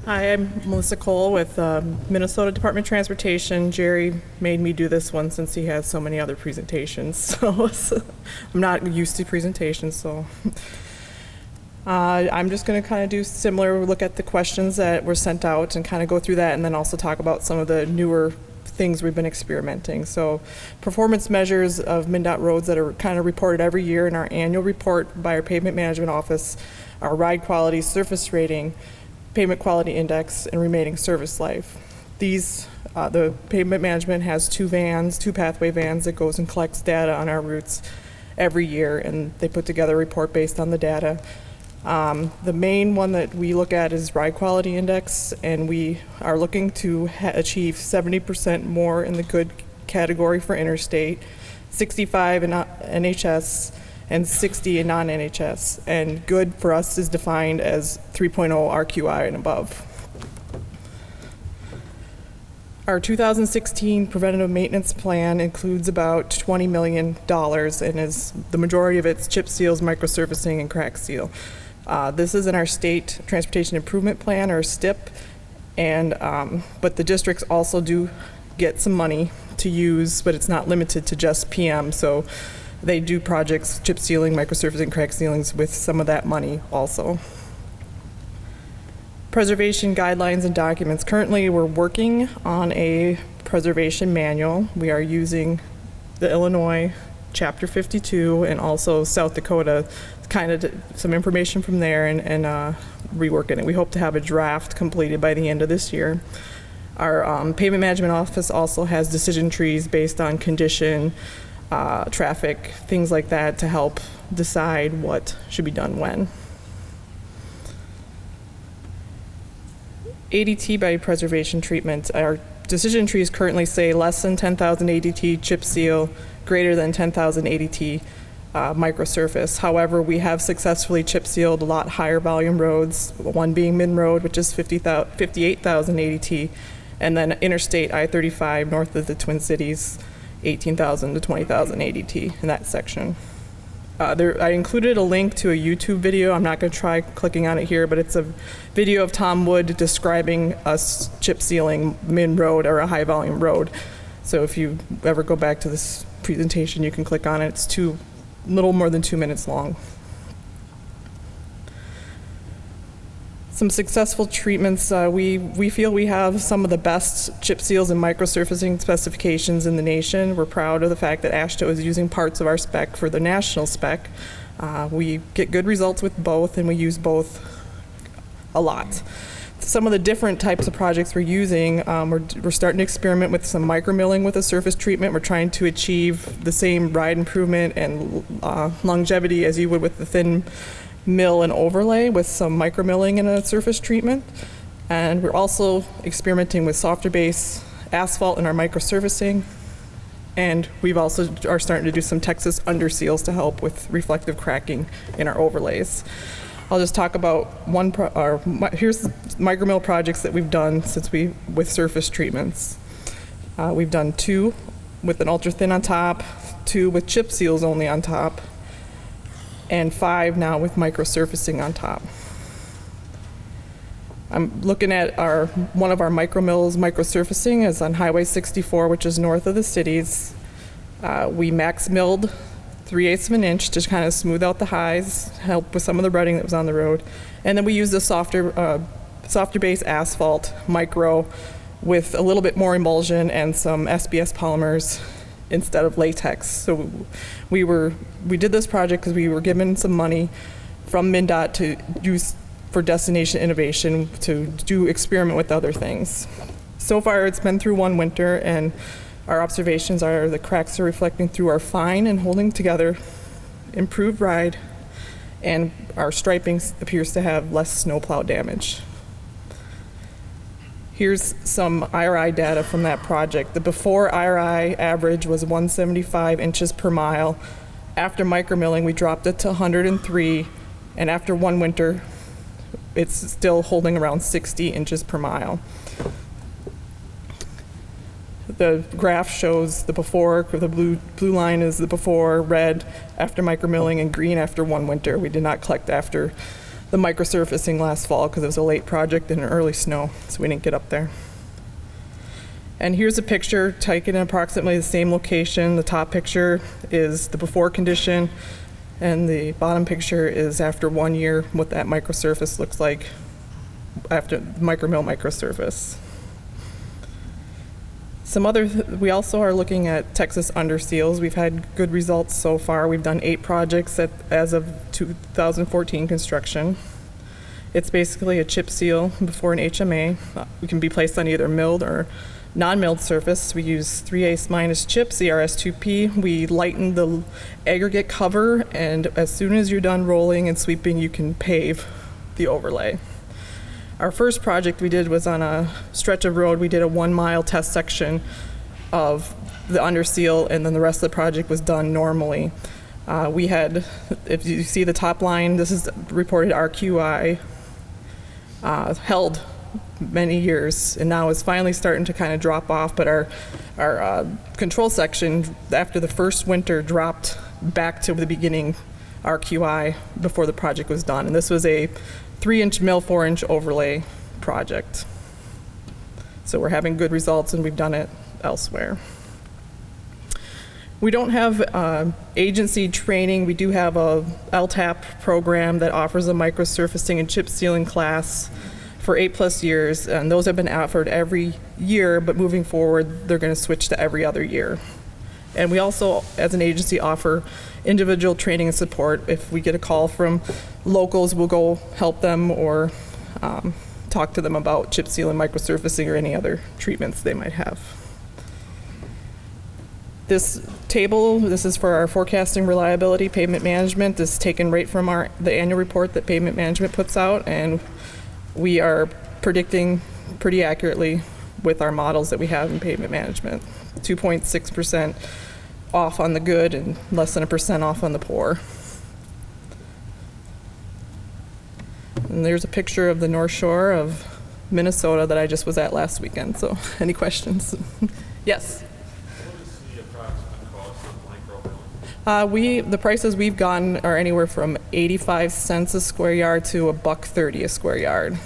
Hi, I'm Melissa Cole with Minnesota Department of Transportation. Jerry made me do this one since he has so many other presentations, so I'm not used to presentations, so I'm just going to kind of do similar, look at the questions that were sent out and kind of go through that, and then also talk about some of the newer things we've been experimenting. So performance measures of MnDOT roads that are kind of reported every year in our annual report by our Pavement Management Office are ride quality, surface rating, pavement quality index, and remaining service life. These, the pavement management has two pathway vans that goes and collects data on our routes every year, and they put together a report based on the data. The main one that we look at is ride quality index, and we are looking to achieve 70% more in the good category for interstate, 65 in NHS, and 60 in non-NHS. And good for us is defined as 3.0 RQI and above. Our 2016 preventative maintenance plan includes about $20 million, and is the majority of it's chip seals, microsurfacing, and crack seal. This is in our state transportation improvement plan, or STIP, and but the districts also do get some money to use, but it's not limited to just PM. So they do projects, chip sealing, microsurfacing, crack sealings with some of that money also. Preservation guidelines and documents. Currently, we're working on a preservation manual. We are using the Illinois Chapter 52 and also South Dakota, kind of some information from there and reworking it. We hope to have a draft completed by the end of this year. Our Pavement Management Office also has decision trees based on condition, traffic, things like that, to help decide what should be done when. ADT by preservation treatment. Our decision trees currently say less than 10,000 ADT chip seal, greater than 10,000 ADT microsurface. However, we have successfully chip sealed a lot higher volume roads, one being Min Road, which is 58,000 ADT, and then Interstate I-35 north of the Twin Cities, 18,000 to 20,000 ADT in that section. I included a link to a YouTube video. I'm not going to try clicking on it here, but it's a video of Tom Wood describing us chip sealing Min Road, or a high volume road. So if you ever go back to this presentation, you can click on it. It's little more than 2 minutes long. Some successful treatments. We feel we have some of the best chip seals and microsurfacing specifications in the nation. We're proud of the fact that AASHTO is using parts of our spec for the national spec. We get good results with both, and we use both a lot. Some of the different types of projects we're using, we're starting to experiment with some micromilling with a surface treatment. We're trying to achieve the same ride improvement and longevity as you would with the thin mill and overlay, with some micromilling and a surface treatment. And we're also experimenting with softer base asphalt in our microsurfacing. And we've also are starting to do some Texas under seals to help with reflective cracking in our overlays. I'll just talk about here's micromill projects that we've done with surface treatments. We've done 2 with an ultra thin on top, 2 with chip seals only on top, and 5 now with microsurfacing on top. I'm looking at one of our micromills microsurfacing is on Highway 64, which is north of the cities. We max milled 3/8 of an inch to kind of smooth out the highs, help with some of the rutting that was on the road. And then we used a softer base asphalt micro with a little bit more emulsion and some SBS polymers instead of latex. So we did this project because we were given some money from MnDOT to use for destination innovation to experiment with other things. So far, it's been through one winter, and our observations are the cracks are reflecting through our fine and holding together, improved ride, and our striping appears to have less snowplow damage. Here's some IRI data from that project. The before IRI average was 175 inches per mile. After micromilling, we dropped it to 103, and after one winter, it's still holding around 60 inches per mile. The graph shows the before, the blue line is the before, red after micromilling, and green after one winter. We did not collect after the microsurfacing last fall because it was a late project and an early snow, so we didn't get up there. And here's a picture taken in approximately the same location. The top picture is the before condition, and the bottom picture is after 1 year, what that microsurface looks like after micromill microsurface. We also are looking at Texas underseals. We've had good results so far. We've done 8 projects as of 2014 construction. It's basically a chip seal before an HMA. It can be placed on either milled or non-milled surface. We use 3/8- chips, ERS2P. We lighten the aggregate cover, and as soon as you're done rolling and sweeping, you can pave the overlay. Our first project we did was on a stretch of road. We did a 1-mile test section of the underseal, and then the rest of the project was done normally. We had, if you see the top line, this is reported RQI, held many years, and now is finally starting to kind of drop off, but our control section after the first winter dropped back to the beginning RQI before the project was done. And this was a 3-inch mill, 4-inch overlay project. So we're having good results, and we've done it elsewhere. We don't have agency training. We do have a LTAP program that offers a microsurfacing and chip sealing class for 8+ years, and those have been offered every year, but moving forward, they're going to switch to every other year. And we also, as an agency, offer individual training and support. If we get a call from locals, we'll go help them or talk to them about chip seal and microsurfacing or any other treatments they might have. This table, this is for our forecasting reliability pavement management. This is taken right from the annual report that pavement management puts out, and we are predicting pretty accurately with our models that we have in pavement management. 2.6% off on the good and less than 1% off on the poor. And there's a picture of the North Shore of Minnesota that I just was at last weekend. So any questions? Yes? What is the approximate cost of micro-milling? The prices we've gotten are anywhere from 85 cents a square yard to $1.30 a square yard.